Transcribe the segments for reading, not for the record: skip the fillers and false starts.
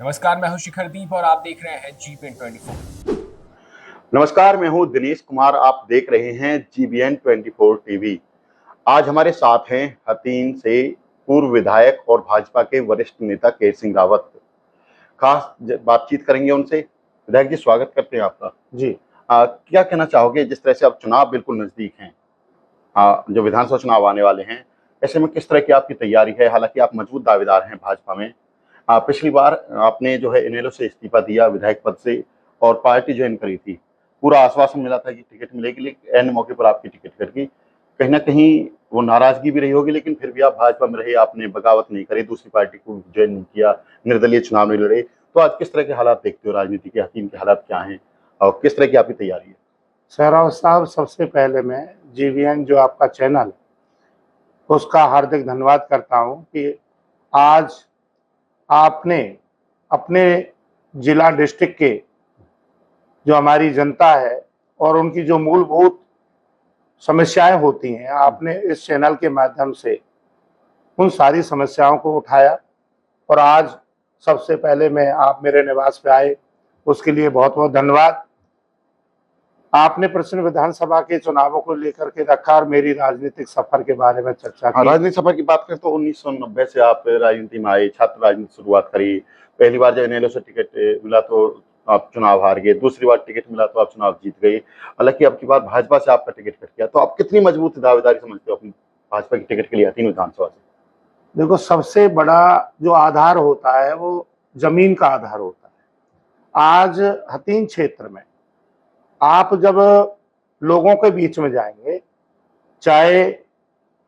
नमस्कार, मैं हूं शिखरदीप और आप देख रहे हैं GBN 24। नमस्कार, मैं हूं दिनेश कुमार। आप देख रहे हैं GBN 24 टीवी। आज हमारे साथ हैं हथीन से पूर्व विधायक और भाजपा के वरिष्ठ नेता केर सिंह रावत। खास बातचीत करेंगे उनसे। विधायक जी, स्वागत करते हैं आपका। जी। क्या कहना चाहोगे, जिस तरह से अब चुनाव बिल्कुल नजदीक हैं, जो विधानसभा चुनाव आने वाले हैं, ऐसे में किस तरह की आपकी तैयारी है? हालांकि आप मजबूत दावेदार हैं भाजपा में। पिछली बार आपने जो है इनेलो से इस्तीफा दिया विधायक पद से और पार्टी ज्वाइन करी थी। पूरा आश्वासन मिला था कि टिकट मिलेगी, लेकिन एंड मौके पर आपकी टिकट कट गई। कहीं ना कहीं वो नाराजगी भी रही होगी, लेकिन फिर भी आप भाजपा में रहे, आपने बगावत नहीं करी, दूसरी पार्टी को ज्वाइन नहीं किया, निर्दलीय चुनाव नहीं लड़े। तो आज किस तरह के हालात देखते हो, राजनीति के हकीम के हालात क्या हैं और किस तरह की आपकी तैयारी है? सहरावत साहब, सबसे पहले मैं GBN जो आपका चैनल है उसका हार्दिक धन्यवाद करता हूं कि आज आपने अपने जिला डिस्ट्रिक्ट के जो हमारी जनता है और उनकी जो मूलभूत समस्याएं होती हैं, आपने इस चैनल के माध्यम से उन सारी समस्याओं को उठाया। और आज सबसे पहले आप मेरे निवास पे आए, उसके लिए बहुत बहुत धन्यवाद। आपने प्रश्न विधानसभा के चुनावों को लेकर के रखा और मेरी राजनीतिक सफर के बारे में चर्चा की। राजनीतिक सफर की बात करें तो 1990 से आप राजनीति में आए, छात्र राजनीति शुरुआत करी। पहली बार जब इनेलो से टिकट मिला तो आप चुनाव हार गए, दूसरी बार टिकट मिला तो आप चुनाव जीत गए। हालांकि अब की बार भाजपा से आपका टिकट कट गया, तो आप कितनी मजबूत दावेदारी समझते हो अपनी भाजपा की टिकट के लिए हथीन विधानसभा से? देखो, सबसे बड़ा जो आधार होता है वो जमीन का आधार होता है। आज हथीन क्षेत्र में आप जब लोगों के बीच में जाएंगे, चाहे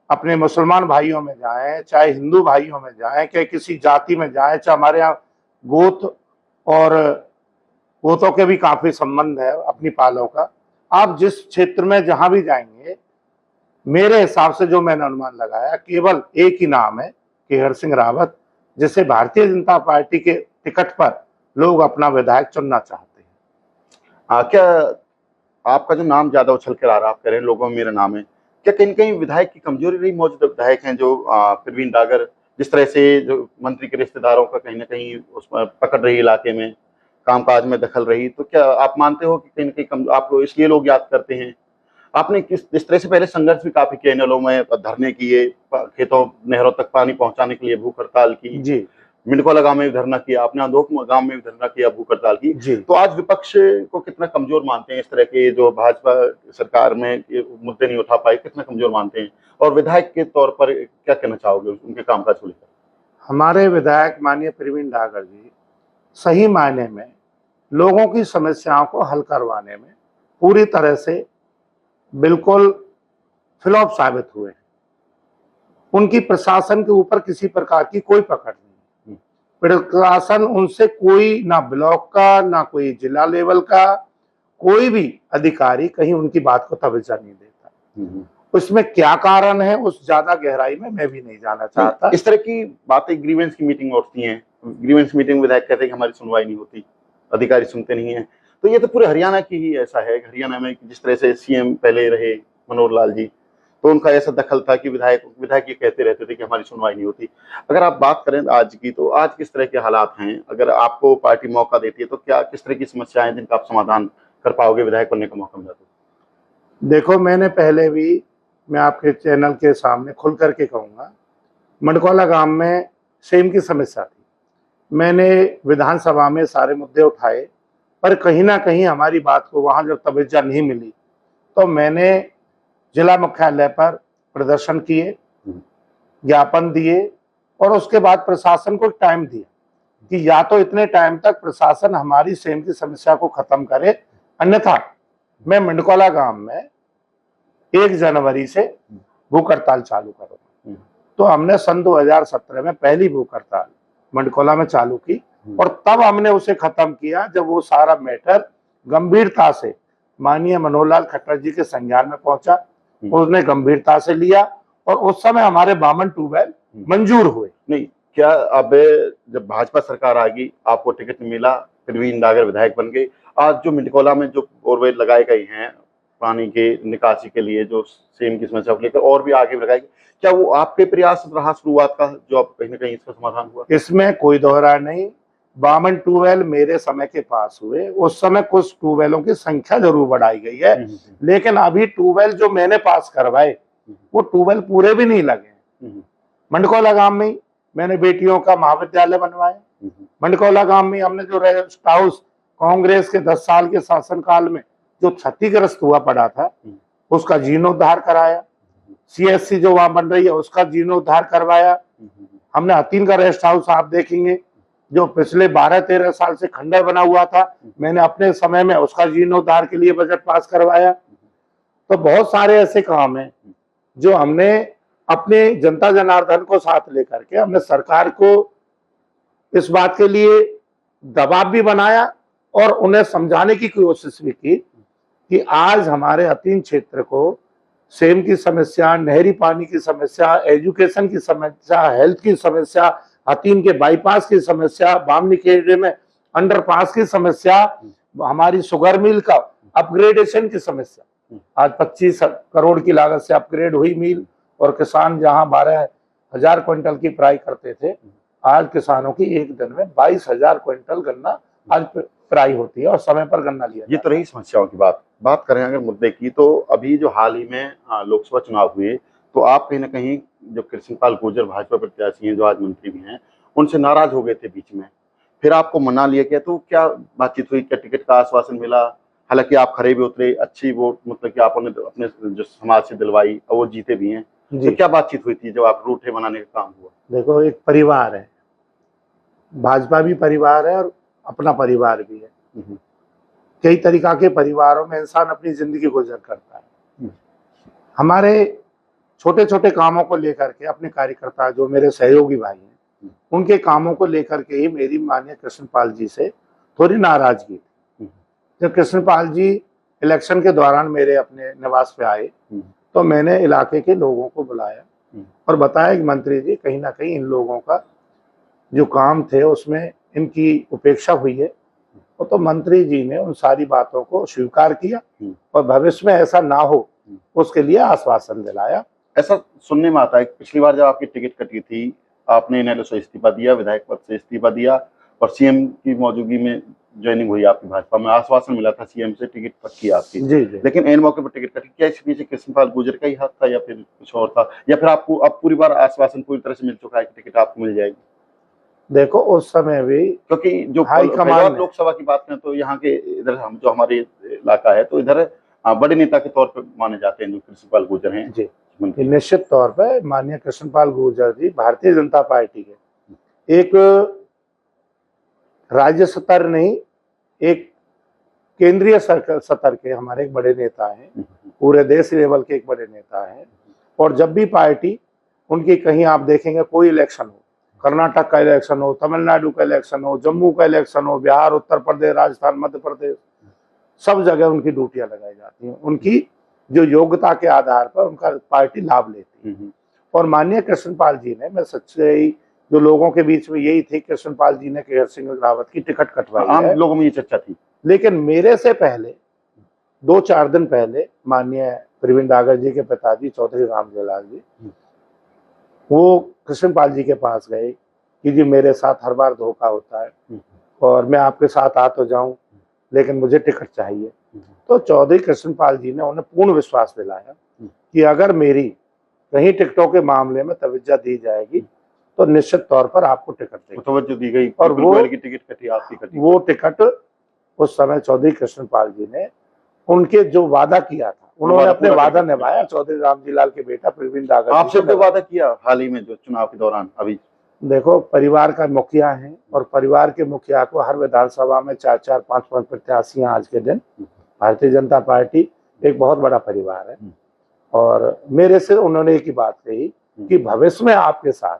अपने मुसलमान भाइयों में जाएं, चाहे हिंदू भाइयों में जाएं, चाहे किसी जाति में जाएं, चाहे हमारे यहाँ गोत और गोतों के भी काफी संबंध है अपनी पालों का। आप जिस क्षेत्र में जहां भी जाएंगे, मेरे हिसाब से जो मैंने अनुमान लगाया, केवल एक ही नाम है, केर सिंह रावत, जिसे भारतीय जनता पार्टी के टिकट पर लोग अपना विधायक चुनना चाहते हैं। क्या आपका जो नाम ज्यादा उछल कर आ रहा है, आप कह रहे हैं लोगों में मेरा नाम है, क्या कहीं कहीं विधायक की कमजोरी रही? मौजूदा विधायक हैं जो प्रवीण डागर, जिस तरह से जो मंत्री के रिश्तेदारों का कहीं ना कहीं उसमें पकड़ रही, इलाके में कामकाज में दखल रही, तो क्या आप मानते हो कि कहीं ना कहीं आपको इसलिए लोग याद करते हैं? आपने इस तरह से पहले संघर्ष भी काफी किया, इनेलो में धरने किए, खेतों नहरों तक पानी पहुंचाने के लिए भूख हड़ताल की, जी। मिंडकोला गांव में भी धरना किया, आपने अंधोक गांव में भी धरना किया, भूख हड़ताल की। जी। तो आज विपक्ष को कितना कमजोर मानते हैं इस तरह के जो भाजपा सरकार में ये मुद्दे नहीं उठा पाए, कितना कमजोर मानते हैं? और विधायक के तौर पर क्या कहना चाहोगे उनके कामकाज को लेकर? हमारे विधायक माननीय प्रवीण डागर जी सही मायने में लोगों की समस्याओं को हल करवाने में पूरी तरह से बिल्कुल फ्लॉप साबित हुए हैं। उनकी प्रशासन के ऊपर किसी प्रकार की कोई पकड़ नहीं, प्रशासन उनसे कोई, ना ब्लॉक का ना कोई जिला लेवल का कोई भी अधिकारी कहीं उनकी बात को तवज्जो नहीं देता। उसमें क्या कारण है, उस ज्यादा गहराई में मैं भी नहीं जाना चाहता। इस तरह की बातें ग्रीवेंस की मीटिंग में उठती हैं, ग्रीवेंस मीटिंग में विधायक कहते हैं कि हमारी सुनवाई नहीं होती, अधिकारी सुनते नहीं है। तो ये तो पूरे हरियाणा की ही ऐसा है। हरियाणा में जिस तरह से CM पहले रहे मनोहर लाल जी, तो उनका ऐसा दखल था कि विधायक ये कहते रहते थे कि हमारी सुनवाई नहीं होती। अगर आप बात करें आज की, तो आज किस तरह के हालात हैं? अगर आपको पार्टी मौका देती है तो क्या किस तरह की समस्याएं हैं जिनका आप समाधान कर पाओगे विधायक बनने का मौका मिला तो? देखो, मैंने पहले भी, मैं आपके चैनल के सामने खुल करके कहूंगा, मंडकोला गांव में सेम की समस्या थी। मैंने विधानसभा में सारे मुद्दे उठाए, पर कहीं ना कहीं हमारी बात को वहां जब तवज्जो नहीं मिली तो मैंने जिला मुख्यालय पर प्रदर्शन किए, ज्ञापन दिए और उसके बाद प्रशासन को टाइम दिया कि या तो इतने टाइम तक प्रशासन हमारी सेम की समस्या को खत्म करे, अन्यथा मैं मंडकोला गांव में 1 जनवरी से भूख हड़ताल चालू करूंगा। तो हमने सन 2017 में पहली भूख हड़ताल मंडकोला में चालू की और तब हमने उसे खत्म किया जब वो सारा मैटर गंभीरता से माननीय मनोहर लाल खट्टर जी के संज्ञान में पहुंचा। उसने गंभीरता से लिया और उस समय हमारे 52 ट्यूबवेल मंजूर हुए। नहीं, क्या अब जब भाजपा सरकार आ गई, आपको टिकट मिला, प्रवीण डागर विधायक बन गए, आज जो मिंडकोला में जो बोरवेल लगाए गए हैं पानी के निकासी के लिए, जो सेम की समस्या को लेकर और भी आगे लगाए गए, क्या वो आपके प्रयास रहा शुरुआत का, जो आप कहीं ना कहीं इसका समाधान हुआ? इसमें कोई दोहरा नहीं। 52 ट्यूबवेल मेरे समय के पास हुए। उस समय कुछ ट्यूबवेलों की संख्या जरूर बढ़ाई गई है, लेकिन अभी ट्यूबवेल जो मैंने पास करवाए वो ट्यूबवेल पूरे भी नहीं लगे। मंडकौला गांव में मैंने बेटियों का महाविद्यालय बनवाया। मंडकौला गांव में हमने जो रेस्ट हाउस कांग्रेस के 10 साल के शासनकाल में जो क्षतिग्रस्त हुआ पड़ा था उसका जीर्णोद्धार कराया। सीएससी जो वहां बन रही है उसका जीर्णोद्धार करवाया हमने। हतीन का रेस्ट हाउस आप देखेंगे जो पिछले 12-13 साल से खंडर बना हुआ था, मैंने अपने समय में उसका जीर्णोद्धार के लिए बजट पास करवाया। तो बहुत सारे ऐसे काम हैं जो हमने अपने जनता जनार्दन को साथ लेकर के हमने सरकार को इस बात के लिए दबाव भी बनाया और उन्हें समझाने की कोशिश भी की कि आज हमारे हतीन क्षेत्र को सेम की समस्या, नहरी पानी की समस्या, एजुकेशन की समस्या, हेल्थ की समस्या, हतीन के बाईपास की समस्या, बामनी खेड़े में अंडरपास की समस्या, हमारी शुगर मिल का अपग्रेडेशन की समस्या। आज 25 करोड़ की लागत से अपग्रेड हुई मिल और किसान जहां 12,000 क्विंटल की पेराई करते थे, आज किसानों की एक दिन में 22,000 क्विंटल गन्ना आज पेराई होती है और समय पर गन्ना लिया। ये तो रही समस्याओं की बात करें अगर मुद्दे की, तो अभी जो हाल ही में लोकसभा चुनाव हुए तो आप कहीं ना कहीं जो कृष्णपाल गुर्जर भाजपा प्रत्याशी हैं जो आज मंत्री भी हैं उनसे नाराज हो गए थे बीच में, फिर आपको मना लिया गया, तो क्या बातचीत हुई, क्या टिकट का आश्वासन मिला? हालांकि आप खड़े भी उतरे, अच्छी वोट मतलब कि आपने अपने जो समाज से दिलवाई और वो जीते भी हैं, तो क्या बातचीत हुई थी जब आप रूठे बनाने का काम हुआ? देखो, एक परिवार है, भाजपा भी परिवार है और अपना परिवार भी है। कई तरीका के परिवारों में इंसान अपनी जिंदगी गुजर करता है। हमारे छोटे छोटे कामों को लेकर के अपने कार्यकर्ता जो मेरे सहयोगी भाई हैं उनके कामों को लेकर के ही मेरी माननीय कृष्णपाल जी से थोड़ी नाराजगी थी। जब कृष्णपाल जी इलेक्शन के दौरान मेरे अपने निवास पे आए तो मैंने इलाके के लोगों को बुलाया और बताया कि मंत्री जी कहीं ना कहीं इन लोगों का जो काम थे उसमें इनकी उपेक्षा हुई है। तो मंत्री जी ने उन सारी बातों को स्वीकार किया और भविष्य में ऐसा ना हो उसके लिए आश्वासन दिलाया। ऐसा सुनने में आता है कि पिछली बार जब आपकी टिकट कटी थी आपने इनेलो से इस्तीफा दिया, विधायक पद से इस्तीफा दिया और सीएम की मौजूदगी में ज्वाइनिंग हुई आपकी भाजपा में, आश्वासन मिला था सीएम से, टिकट पक्की आपकी। जी। लेकिन एन मौके पर टिकट कटी, क्या इसके पीछे कृष्णपाल गुर्जर का ही हाथ था या फिर कुछ और था, या फिर आपको अब पूरी बार आश्वासन पूरी तरह से मिल चुका है कि टिकट आपको मिल जाएगी? देखो, उस समय भी क्योंकि जो हाईकमान लोकसभा की बात करें तो यहाँ के इधर हम जो हमारे इलाका है तो इधर बड़े नेता के तौर पर माने जाते हैं जो कृष्णपाल गुर्जर हैं। जी, निश्चित तौर पर माननीय कृष्णपाल गुर्जर जी भारतीय जनता पार्टी के एक राज्य स्तर नहीं, एक केंद्रीय स्तर के हमारे एक बड़े नेता हैं, पूरे देश लेवल के एक बड़े नेता हैं। और जब भी पार्टी उनकी कहीं आप देखेंगे कोई इलेक्शन हो, कर्नाटक का इलेक्शन हो, तमिलनाडु का इलेक्शन हो, जम्मू का इलेक्शन हो, बिहार, उत्तर प्रदेश, राजस्थान, मध्य प्रदेश, सब जगह उनकी ड्यूटियां लगाई जाती हैं। उनकी जो योग्यता के आधार पर उनका पार्टी लाभ लेती है। और माननीय कृष्णपाल जी ने, मैं सच्चाई जो लोगों के बीच में यही थी, कृष्णपाल जी ने केहर सिंह रावत की टिकट कटवाई है, आम लोगों में ये चर्चा थी। लेकिन मेरे से पहले 2-4 दिन पहले माननीय प्रवीण डागर जी के पिताजी चौधरी रामजलाल जी वो कृष्णपाल जी के पास गए कि जी मेरे साथ हर बार धोखा होता है और मैं आपके साथ आ तो जाऊं लेकिन मुझे टिकट चाहिए। तो चौधरी कृष्णपाल जी ने उन्हें पूर्ण विश्वास दिलाया कि अगर मेरी कहीं टिकटों के मामले में तवज्जो दी जाएगी तो निश्चित तौर पर आपको टिकट देंगे। तवज्जो दी गई और वो की टिकट कटी, आपकी कटी। वो टिकट उस समय चौधरी कृष्णपाल जी ने उनके जो वादा किया था उन्होंने अपने वादा निभाया। चौधरी रामजीलाल के बेटा प्रवीण डागर आपसे जो वादा किया हाल ही में जो चुनाव के दौरान, अभी देखो, परिवार का मुखिया है और परिवार के मुखिया को हर विधानसभा में 4-4, 5-5 प्रत्याशी हैं। आज के दिन भारतीय जनता पार्टी एक बहुत बड़ा परिवार है और मेरे से उन्होंने एक ही बात कही कि भविष्य में आपके साथ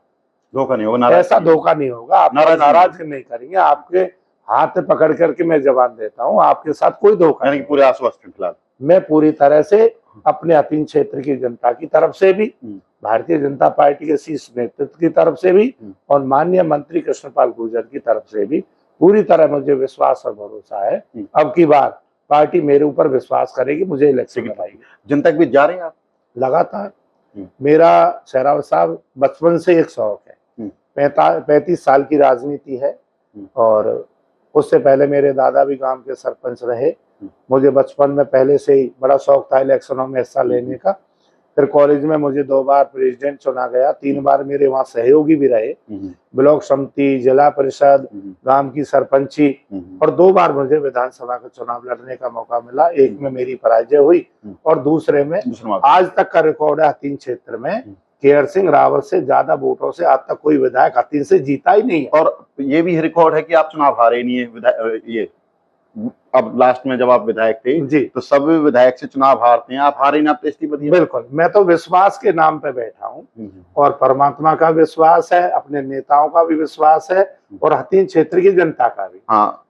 धोखा नहीं होगा, ऐसा धोखा नहीं होगा, आप नाराज नहीं करेंगे, आपके हाथ पकड़ करके मैं जवाब देता हूँ, आपके साथ कोई धोखा नहीं। पूरे आश्वस्त खिलाफ मैं पूरी तरह से अपने हतीन क्षेत्र की जनता की तरफ से भी, भारतीय जनता पार्टी के शीर्ष नेतृत्व की तरफ से भी और माननीय मंत्री कृष्णपाल गुर्जर की तरफ से भी पूरी तरह मुझे विश्वास और भरोसा है अब की बार पार्टी मेरे ऊपर विश्वास करेगी, मुझे इलेक्शन कराएगी। जनता के बीच जा रहे हैं आप लगातार। मेरा सहरावत साहब बचपन से एक शौक है, 35 साल की राजनीति है, और उससे पहले मेरे दादा भी गांव के सरपंच रहे। मुझे बचपन में पहले से ही बड़ा शौक था इलेक्शनों में हिस्सा लेने का। फिर कॉलेज में मुझे 2 बार प्रेसिडेंट चुना गया, 3 बार मेरे वहाँ सहयोगी भी रहे, ब्लॉक समिति, जिला परिषद, गांव की सरपंची, और 2 बार मुझे विधानसभा का चुनाव लड़ने का मौका मिला। एक में मेरी पराजय हुई और दूसरे में आज तक का रिकॉर्ड है हथीन क्षेत्र में, केयर सिंह रावत से ज्यादा वोटों से आज तक कोई विधायक हथीन से जीता ही नहीं है। और ये भी रिकॉर्ड है कि आप चुनाव हारे नहीं है। ये अब लास्ट में जब आप विधायक थे जी, तो सब विधायक से चुनाव हारते हैं, आप हारे नहीं, आप तो इस्तीफा दिए। बिल्कुल, मैं तो विश्वास के नाम पे बैठा हूँ और परमात्मा का विश्वास है, अपने नेताओं का भी विश्वास है और हथीन क्षेत्र की जनता का भी। हाँ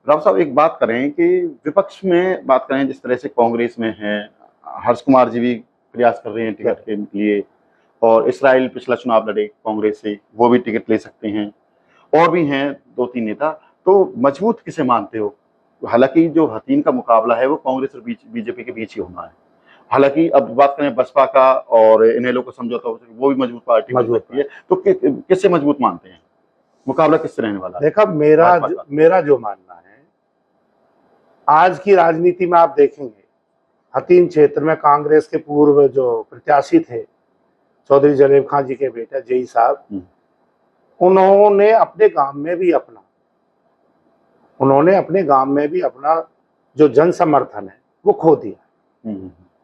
राव साहब, एक बात करें कि विपक्ष में बात करें, जिस तरह से कांग्रेस में है, हर्ष कुमार जी भी प्रयास कर रहे हैं टिकट के लिए, और इसराइल पिछला चुनाव लड़े कांग्रेस से, वो भी टिकट ले सकते हैं, और भी हैं 2-3 नेता। तो मजबूत किसे मानते हो? हालांकि जो हथीन का मुकाबला है वो कांग्रेस और बीजेपी के बीच ही होना है। हालांकि अब बात करें बसपा का और इनेलो को समझौता हो सके, वो भी मजबूत पार्टी बन सकती है, तो किससे मजबूत मानते हैं? मुकाबला किससे रहने वाला है? देखा, मेरा जो मानना है, आज की राजनीति में आप देखेंगे हथीन क्षेत्र में कांग्रेस के पूर्व जो प्रत्याशी थे, चौधरी जलेब खां जी के बेटे जेई साहब, उन्होंने अपने गांव में भी अपना जो जन समर्थन है वो खो दिया।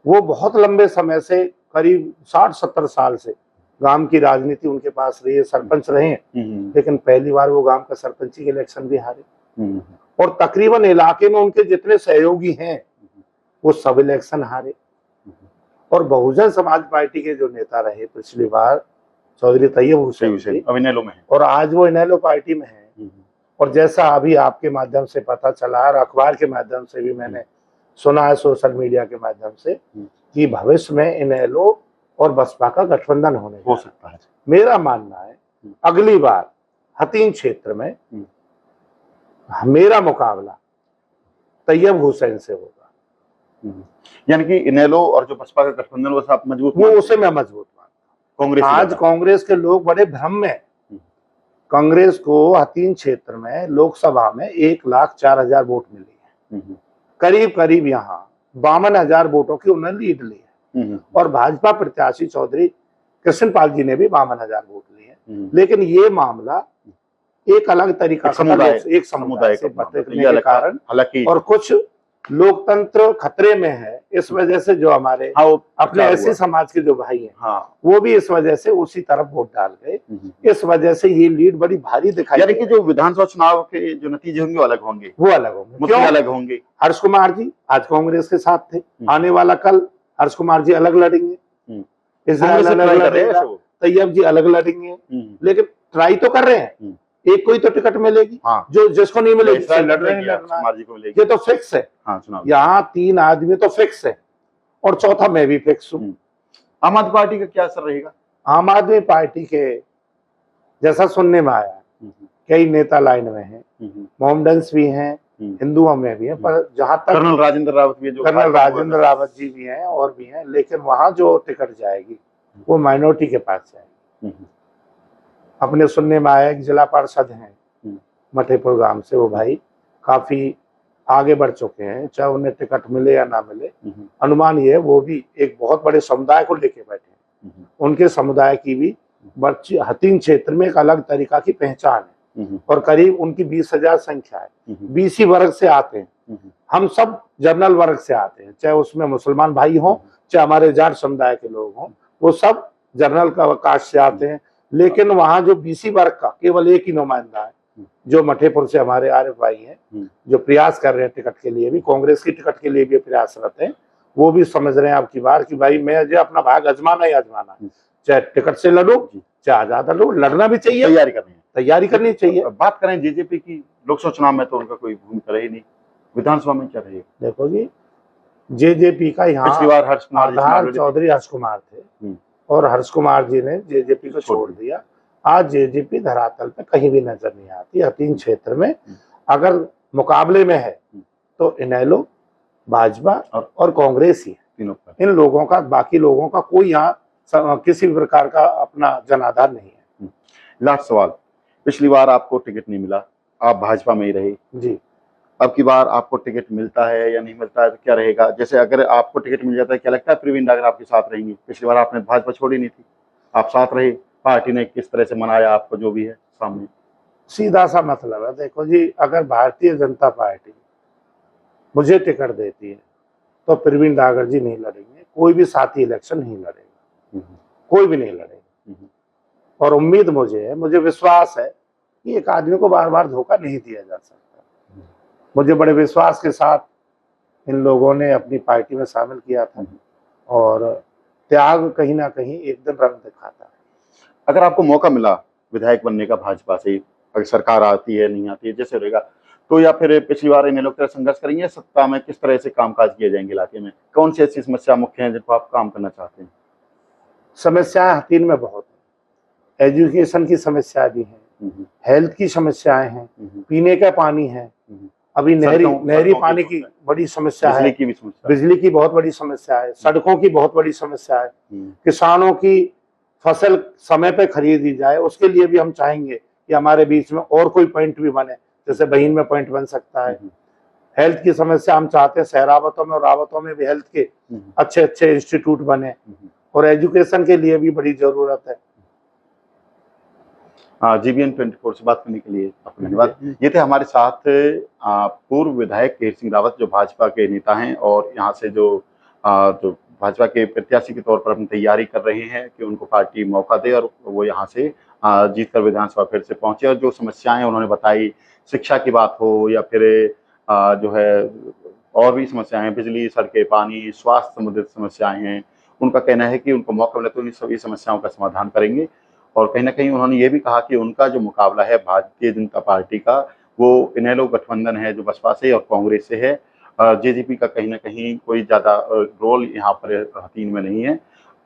वो बहुत लंबे समय से, करीब 60-70 साल से गांव की राजनीति उनके पास रही है, सरपंच रहे हैं, लेकिन पहली बार वो गांव का सरपंची के इलेक्शन भी हारे। और तकरीबन इलाके में उनके जितने सहयोगी हैं वो सब इलेक्शन हारे। और बहुजन समाज पार्टी के जो नेता रहे पिछली बार, चौधरी तैयब हुसैन, अब इनेलो में है और आज वो इनेलो पार्टी में है। और जैसा अभी आपके माध्यम से पता चला और अखबार के माध्यम से भी मैंने सुना है, सोशल मीडिया के माध्यम से, कि भविष्य में इनेलो और बसपा का गठबंधन हो सकता है। मेरा मानना है अगली बार हथीन क्षेत्र में मेरा मुकाबला तैयब हुसैन से होगा। यानी कि इनेलो और जो बसपा का गठबंधन वो आप मजबूत, वो उसे मैं मजबूत मानता हूं। आज कांग्रेस के लोग बड़े भ्रम में। कांग्रेस को हथीन क्षेत्र में लोकसभा में 1,04,000 वोट मिली है, करीब करीब यहाँ 52,000 वोटों की उन्होंने लीड ली है। और भाजपा प्रत्याशी चौधरी कृष्णपाल जी ने भी 52,000 वोट लिए हैं। लेकिन ये मामला एक अलग तरीका से, एक समुदाय से भटकने के कारण, हालांकि और कुछ लोकतंत्र खतरे में है, इस वजह से जो हमारे अपने ऐसे समाज के जो भाई हैं, वो भी इस वजह से उसी तरफ वोट डाल गए। इस वजह से ये लीड बड़ी भारी दिखाई, यानी कि जो विधानसभा चुनाव के जो नतीजे होंगे वो अलग होंगे, क्यों अलग होंगे। हर्ष कुमार जी आज कांग्रेस के साथ थे, आने वाला कल हर्ष कुमार जी अलग लड़ेंगे, इसराइल अलग लड़ेगा, तैयब जी अलग लड़ेंगे, लेकिन ट्राई तो कर रहे हैं। एक कोई तो टिकट मिलेगी, जो जिसको नहीं मिलेगी ये तो फिक्स है। यहाँ 3 आदमी तो फिक्स है और चौथा मैं भी फिक्स हूँ। आम आदमी पार्टी का क्या असर रहेगा? आम आदमी पार्टी के जैसा सुनने में आया, कई नेता लाइन में हैं, मोहम्मडन्स भी हैं, हिंदुओं में भी हैं, पर जहां तक कर्नल राजेंद्र रावत जी भी हैं और भी हैं, लेकिन वहां जो टिकट जाएगी वो माइनॉरिटी के पास जाएगी। अपने सुनने में आया कि जिला पार्षद हैं मठेपुर गांव से, वो भाई काफी आगे बढ़ चुके हैं, चाहे उन्हें टिकट मिले या ना मिले। अनुमान ये है वो भी एक बहुत बड़े समुदाय को लेके बैठे हैं। उनके समुदाय की भी हथीन क्षेत्र में एक अलग तरीका की पहचान है और करीब उनकी 20,000 संख्या है। बीसी वर्ग से आते हैं, हम सब जनरल वर्ग से आते हैं, चाहे उसमें मुसलमान भाई हों चाहे हमारे जाट समुदाय के लोग हों, वो सब जनरल का कास्ट से आते हैं। लेकिन वहां जो बीसी वर्ग का केवल एक ही नुमाइंदा है, जो मठेपुर से हमारे आरिफ भाई हैं, जो प्रयास कर रहे हैं टिकट के लिए भी, कांग्रेस की टिकट के लिए भी प्रयासरत हैं। वो भी समझ रहे हैं अब की बार कि भाई मैं जो अपना भाग आजमाना ही आजमाना, चाहे टिकट से लड़ो चाहे आजाद लड़ो, लड़ना भी चाहिए, तैयारी करनी चाहिए। बात करें जेजेपी की, लोकसभा चुनाव में तो उनका कोई भूमिका रही नहीं, विधानसभा में क्या रहेगा? देखो जी, जेजेपी का यहाँ आधार चौधरी हर्ष कुमार थे और हर्ष कुमार जी ने जेजेपी को छोड़ दिया। आज जेजेपी धरातल पे कहीं भी नजर नहीं आती। हथीन क्षेत्र में अगर मुकाबले में है तो इनेलो, भाजपा और कांग्रेस ही है। इन लोगों का, बाकी लोगों का कोई यहाँ किसी प्रकार का अपना जनाधार नहीं है। लास्ट सवाल, पिछली बार आपको टिकट नहीं मिला, आप भाजपा में ही रहे, जी। अब की बार आपको टिकट मिलता है या नहीं मिलता है तो क्या रहेगा? जैसे अगर आपको टिकट मिल जाता है, क्या लगता है प्रवीण डागर आपके साथ रहेंगी? पिछली बार आपने भाजपा छोड़ी नहीं थी, आप साथ रहे, पार्टी ने किस तरह से मनाया आपको, जो भी है सामने। सीधा सा मतलब है, देखो जी, अगर भारतीय जनता पार्टी मुझे टिकट देती है तो प्रवीण डागर जी नहीं लड़ेंगे, कोई भी साथी इलेक्शन नहीं लड़ेगा, कोई भी नहीं लड़ेगा। और उम्मीद मुझे है, मुझे विश्वास है कि एक आदमी को बार बार धोखा नहीं दिया जा सकता। मुझे बड़े विश्वास के साथ इन लोगों ने अपनी पार्टी में शामिल किया था और त्याग कहीं ना कहीं एक दिन रंग दिखाता है। अगर आपको मौका मिला विधायक बनने का भाजपा से, अगर सरकार आती है नहीं आती है जैसे रहेगा, तो या फिर पिछली बार इन लोग तरह संघर्ष करेंगे, सत्ता में किस तरह से कामकाज किए जाएंगे इलाके में, कौन सी ऐसी समस्या मुख्य है जिन पर आप काम करना चाहते हैं? समस्याएं हतीन में बहुत है, एजुकेशन की समस्या भी है, हेल्थ की समस्याएं हैं, पीने का पानी है, अभी नहरी पानी की बड़ी समस्या है, बिजली की बहुत बड़ी समस्या है, सड़कों की बहुत बड़ी समस्या है, किसानों की फसल समय पे खरीदी जाए, उसके लिए भी हम चाहेंगे कि हमारे बीच में और कोई पॉइंट भी बने, जैसे बहीन में पॉइंट बन सकता है। हेल्थ की समस्या हम चाहते हैं सहरावतों में और रावतों में भी हेल्थ के अच्छे अच्छे इंस्टीट्यूट बने, और एजुकेशन के लिए भी बड़ी जरूरत है। GBN 24 से बात करने के लिए आपका धन्यवाद। ये थे हमारे साथ पूर्व विधायक केहर सिंह रावत, जो भाजपा के नेता हैं और यहाँ से जो भाजपा के प्रत्याशी के तौर पर अपनी तैयारी कर रहे हैं कि उनको पार्टी मौका दे और वो यहाँ से जीतकर विधानसभा फिर से पहुंचे। और जो समस्याएं उन्होंने बताई, शिक्षा की बात हो या फिर जो है और भी समस्याएं, बिजली, सड़कें, पानी, स्वास्थ्य संबंधित समस्याएं हैं, उनका कहना है कि उनको मौका मिले तो इन सभी समस्याओं का समाधान करेंगे। और कहीं न कहीं उन्होंने ये भी कहा कि उनका जो मुकाबला है भारतीय जनता पार्टी का, वो इनेलो गठबंधन है जो बसपा से और कांग्रेस से है। जेजेपी का कहीं न कहीं कोई ज़्यादा रोल यहाँ पर हथीन में नहीं है।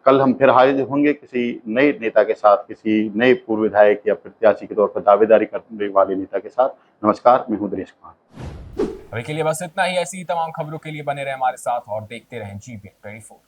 कल हम फिर हाजिर होंगे किसी नए नेता के साथ, किसी नए पूर्व विधायक या प्रत्याशी के तौर पर दावेदारी करने वाले नेता के साथ। नमस्कार, मैं हूँ दिनेश कुमार। अभी के लिए बस इतना ही। ऐसी तमाम खबरों के लिए बने रहे हमारे साथ और देखते रहें GBN 24।